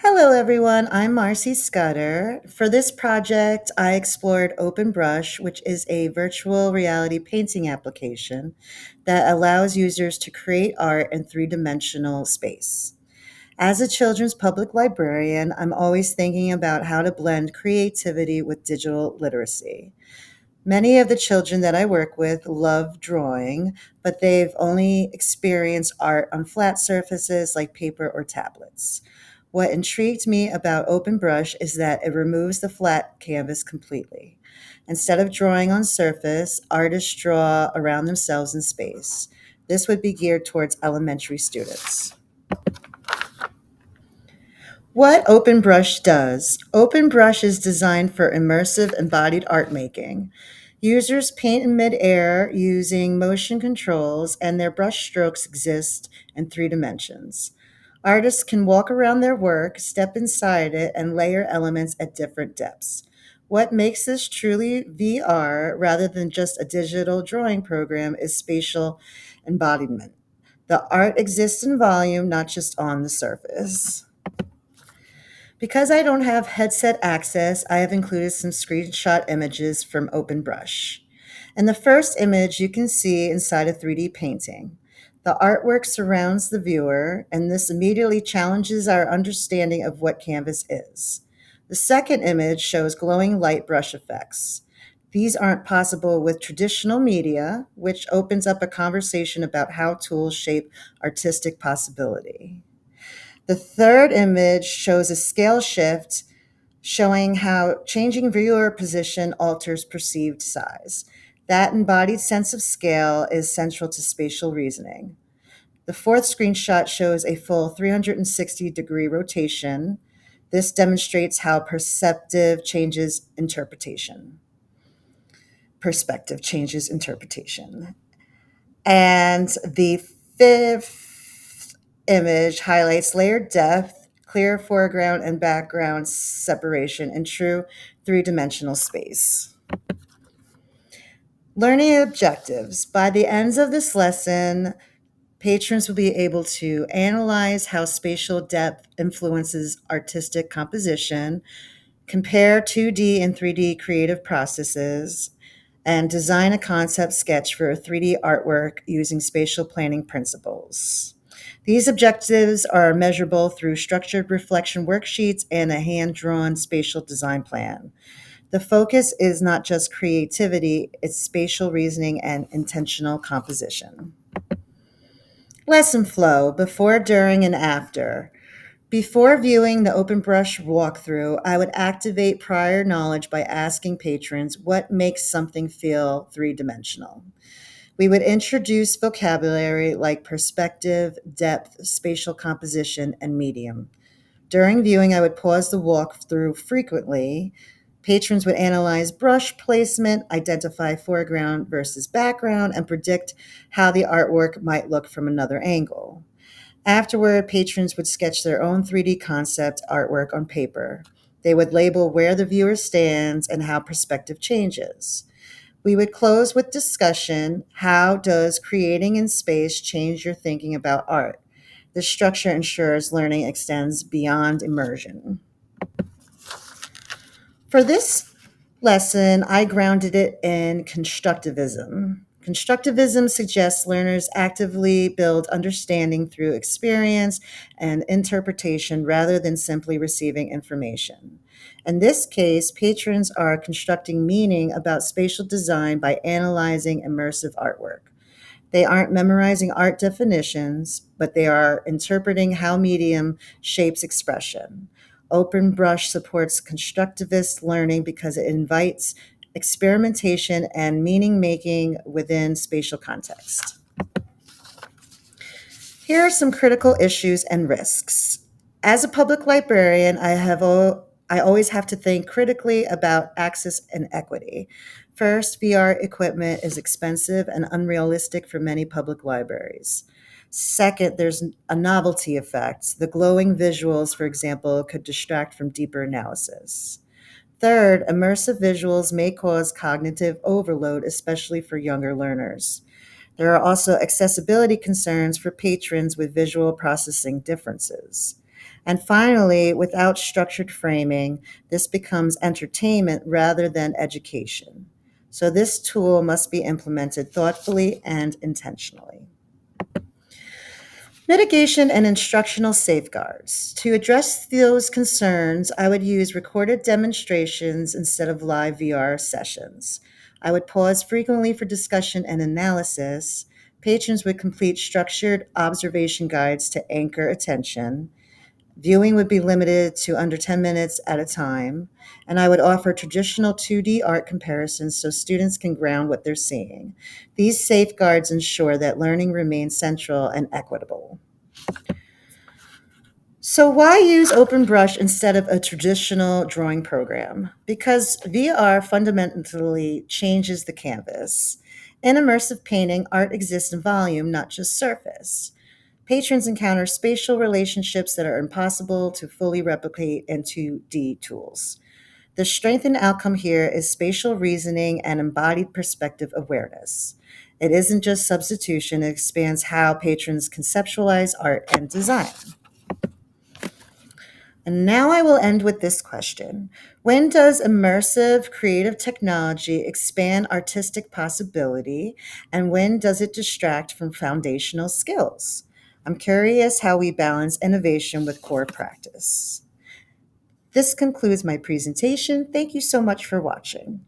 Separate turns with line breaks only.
Hello, everyone. I'm Marcy Scudder. For this project, I explored OpenBrush, which is a virtual reality painting application that allows users to create art in three-dimensional space. As a children's public librarian, I'm always thinking about how to blend creativity with digital literacy. Many of the children that I work with love drawing, but they've only experienced art on flat surfaces like paper or tablets. What intrigued me about Open Brush is that it removes the flat canvas completely. Instead of drawing on surface, artists draw around themselves in space. This would be geared towards elementary students. What OpenBrush does. OpenBrush is designed for immersive embodied art making. Users paint in midair using motion controls, and their brush strokes exist in three dimensions. Artists can walk around their work, step inside it, and layer elements at different depths. What makes this truly VR rather than just a digital drawing program is spatial embodiment. The art exists in volume, not just on the surface. Because I don't have headset access, I have included some screenshot images from OpenBrush. In the first image, you can see inside a 3D painting. The artwork surrounds the viewer, and this immediately challenges our understanding of what canvas is. The second image shows glowing light brush effects. These aren't possible with traditional media, which opens up a conversation about how tools shape artistic possibility. The third image shows a scale shift showing how changing viewer position alters perceived size. That embodied sense of scale is central to spatial reasoning. The fourth screenshot shows a full 360-degree rotation. This demonstrates how perspective changes interpretation. And the fifth image highlights layered depth, clear foreground and background separation in true three-dimensional space. Learning objectives. By the ends of this lesson, patrons will be able to analyze how spatial depth influences artistic composition, compare 2D and 3D creative processes, and design a concept sketch for a 3D artwork using spatial planning principles. These objectives are measurable through structured reflection worksheets and a hand-drawn spatial design plan. The focus is not just creativity, it's spatial reasoning and intentional composition. Lesson flow before, during, and after. Before viewing the OpenBrush walkthrough, I would activate prior knowledge by asking patrons what makes something feel three-dimensional. We would introduce vocabulary like perspective, depth, spatial composition, and medium. During viewing, I would pause the walkthrough frequently. Patrons would analyze brush placement, identify foreground versus background, and predict how the artwork might look from another angle. Afterward, patrons would sketch their own 3D concept artwork on paper. They would label where the viewer stands and how perspective changes. We would close with discussion. How does creating in space change your thinking about art? This structure ensures learning extends beyond immersion. For this lesson, I grounded it in constructivism. Constructivism suggests learners actively build understanding through experience and interpretation rather than simply receiving information. In this case, patrons are constructing meaning about spatial design by analyzing immersive artwork. They aren't memorizing art definitions, but they are interpreting how medium shapes expression. Open Brush supports constructivist learning because it invites experimentation and meaning making within spatial context. Here are some critical issues and risks. As a public librarian, I always have to think critically about access and equity. First, VR equipment is expensive and unrealistic for many public libraries. Second, there's a novelty effect. The glowing visuals, for example, could distract from deeper analysis. Third, immersive visuals may cause cognitive overload, especially for younger learners. There are also accessibility concerns for patrons with visual processing differences. And finally, without structured framing, this becomes entertainment rather than education. So this tool must be implemented thoughtfully and intentionally. Mitigation and instructional safeguards. To address those concerns, I would use recorded demonstrations instead of live VR sessions. I would pause frequently for discussion and analysis. Patrons would complete structured observation guides to anchor attention. Viewing would be limited to under 10 minutes at a time, and I would offer traditional 2D art comparisons so students can ground what they're seeing. These safeguards ensure that learning remains central and equitable. So, why use OpenBrush instead of a traditional drawing program? Because VR fundamentally changes the canvas. In immersive painting, art exists in volume, not just surface. Patrons encounter spatial relationships that are impossible to fully replicate in 2D tools. The strength and outcome here is spatial reasoning and embodied perspective awareness. It isn't just substitution, it expands how patrons conceptualize art and design. And now I will end with this question. When does immersive creative technology expand artistic possibility, and when does it distract from foundational skills? I'm curious how we balance innovation with core practice. This concludes my presentation. Thank you so much for watching.